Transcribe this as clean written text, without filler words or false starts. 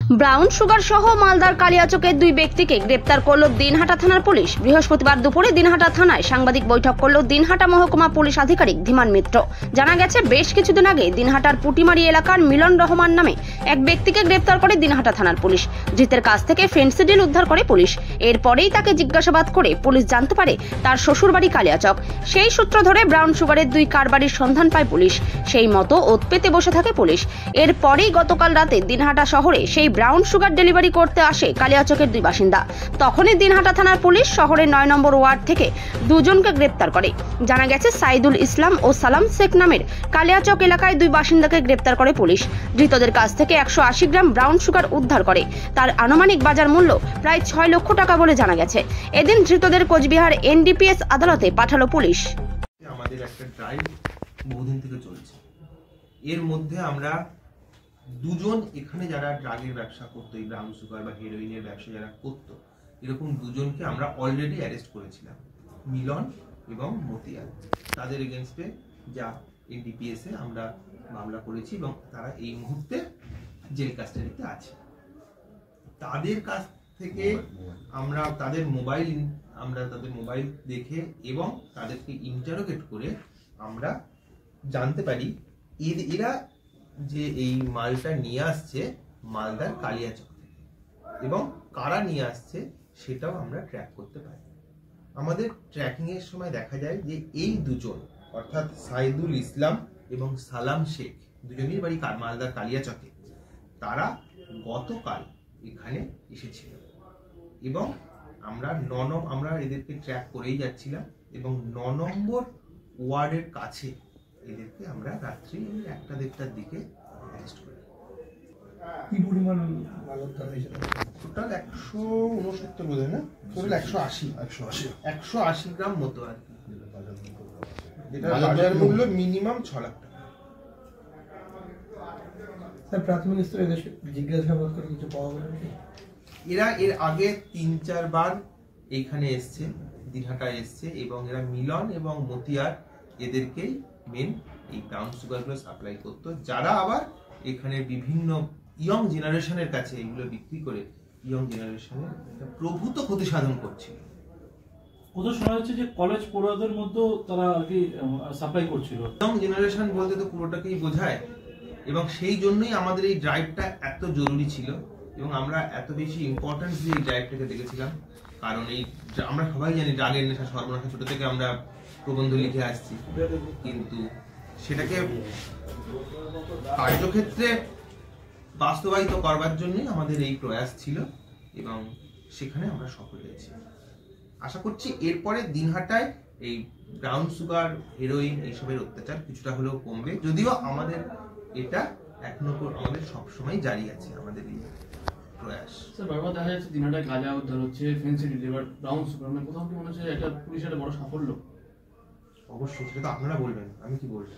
Brown sugar সহ মালদার কালিয়াচকের দুই ব্যক্তিকে গ্রেপ্তার করল দিনহাটা থানার পুলিশ। বৃহস্পতিবার দুপুরে দিনহাটা থানায় সাংবাদিক বৈঠক করল দিনহাটা মহকুমা পুলিশ আধিকারিক ধীমান মিত্র। জানা গেছে, বেশ কিছুদিন আগে দিনহাটার পুটিমারি এলাকার মিলন রহমান নামে এক ব্যক্তিকে গ্রেপ্তার করে দিনহাটা থানার পুলিশ। ধৃতের কাছ থেকে ফেন্সিডিল উদ্ধার করে পুলিশ। এরপরেই তাকে জিজ্ঞাসাবাদ করে পুলিশ জানতে পারে তার শ্বশুরবাড়ি কালিয়াচক। সেই সূত্র ধরে ব্রাউন সুগারের দুই কারবারির সন্ধান পায় পুলিশ। সেই মতো ওত পেতে বসে থাকে পুলিশ। এরপরেই গতকাল রাতে দিনহাটা শহরে সেই ব্রাউন সুগার ডেলিভারি করতে আসে কালিয়াচকের দুই বাসিন্দা। তখনই দিনহাটা থানার পুলিশ শহরের ৯ নম্বর ওয়ার্ড থেকে দুজনকে গ্রেপ্তার করে। জানা গেছে, সাইদুল ইসলাম ও সালাম শেখ নামের কালিয়াচক এলাকায় দুই বাসিন্দাকে গ্রেপ্তার করে পুলিশ। ধৃতদের কাছ থেকে ১৮০ গ্রাম ব্রাউন সুগার উদ্ধার করে। তার আনুমানিক বাজার মূল্য প্রায় ৬ লক্ষ টাকা বলে জানা গেছে। এদিন ধৃতদের কোচবিহার এনডিপিএস আদালতে পাঠালো পুলিশ। আমাদের একটা ড্রাইভ বহুদিন থেকে চলছে। এর মধ্যে আমরা দুজন এখানে যারা ড্রাগের ব্যবসা করতো, এই ব্রাউন সুগার বা হেরোইনের ব্যবসা যারা করতো, এরকম দুজনকে আমরা অলরেডি অ্যারেস্ট করেছিলাম, মিলন এবং মতিয়ার। তাদের এগেনস্টে যা এনডিপিএস এ আমরা মামলা করেছি এবং তারা এই মুহূর্তে জেল কাস্টাডিতে আছে। তাদের কাছ থেকে আমরা তাদের মোবাইল দেখে এবং তাদেরকে ইন্টারোগেট করে আমরা জানতে পারি এরা যে এই মালটা নিয়ে আসছে মালদার কালিয়াচক থেকে, এবং কারা নিয়ে আসছে সেটাও আমরা ট্র্যাক করতে পারি। আমাদের ট্র্যাকিং এর সময় দেখা যায় যে এই দুজন, অর্থাৎ সাইদুল ইসলাম এবং সালাম শেখ, দুজনের বাড়ি মালদার কালিয়াচকে, তারা গতকাল এখানে এসেছিল এবং আমরা এদেরকে ট্র্যাক করেই যাচ্ছিলাম এবং ৯ নম্বর ওয়ার্ডের কাছে এদেরকে আমরা রাত্রি ১টা-১.৫টার দিকে অ্যারেস্ট করি। কি পরিমাণ মাল উদ্ধার হয়েছিল? টোটাল ১৬৯ বোধহয় না, টোটাল ১৮০ গ্রাম মতো আর কি, যেটা বাজার মূল্য মিনিমাম ৬ লাখ টাকা। স্যার, প্রাথমিক স্তরে জিজ্ঞাসাবাদ করে কিছু পাওয়া গেল? এরা এর আগে ৩-৪ বার এইখানে এসছে, দিনহাটা এসছে, এবং এরা মিলন এবং মতিয়ার এদেরকেই মেন এই ব্রাউন সুগারগুলো সাপ্লাই করতো, যারা আবার এখানে বিভিন্ন ইয়ং জেনারেশনের কাছে এগুলো বিক্রি করে ইয়ং জেনারেশনের প্রভূত ক্ষতি সাধন করছিল। কোথাও শোনা যাচ্ছে যে কলেজ পড়ুয়াদের মধ্যে তারা আর কি সাপ্লাই করছিল। ইয়ং জেনারেশন বলতে তো পুরোটাকেই বোঝায়, এবং সেই জন্যই আমাদের এই ড্রাইভটা এত জরুরি ছিল এবং আমরা এত বেশি ইম্পর্টেন্স দিয়ে এই ড্রাইভটাকে দেখেছিলাম। কারণ আমরা সবাই জানি ড্রাগের নেশা সর্বনাশা, ছোট থেকে আমরা প্রবন্ধ লিখে আসছি, কিন্তু সেটাকে কার্যক্ষেত্রে বাস্তবায়িত করবার জন্যই আমাদের এই প্রয়াস ছিল এবং সেখানে আমরা সফল হয়েছি। আশা করছি এরপরে দিনহাটায় এই ব্রাউন সুগার, হেরোইন এইসবের অত্যাচার কিছুটা হলেও কমবে, যদিও আমাদের এটা এখনো আমাদের সবসময় জারি আছে আমাদের এই প্রয়াস। স্যার, বারবার দেখা যাচ্ছে দিনহাটায় গাঁজা উদ্ধার হচ্ছে, ফেন্সিডিল, এবার ব্রাউন সুগার, কোথাও কি মনে হচ্ছে এটা পুলিশের বড় সাফল্য? অবশ্যই, সেটা তো আপনারা বলবেন, আমি কি বলবো।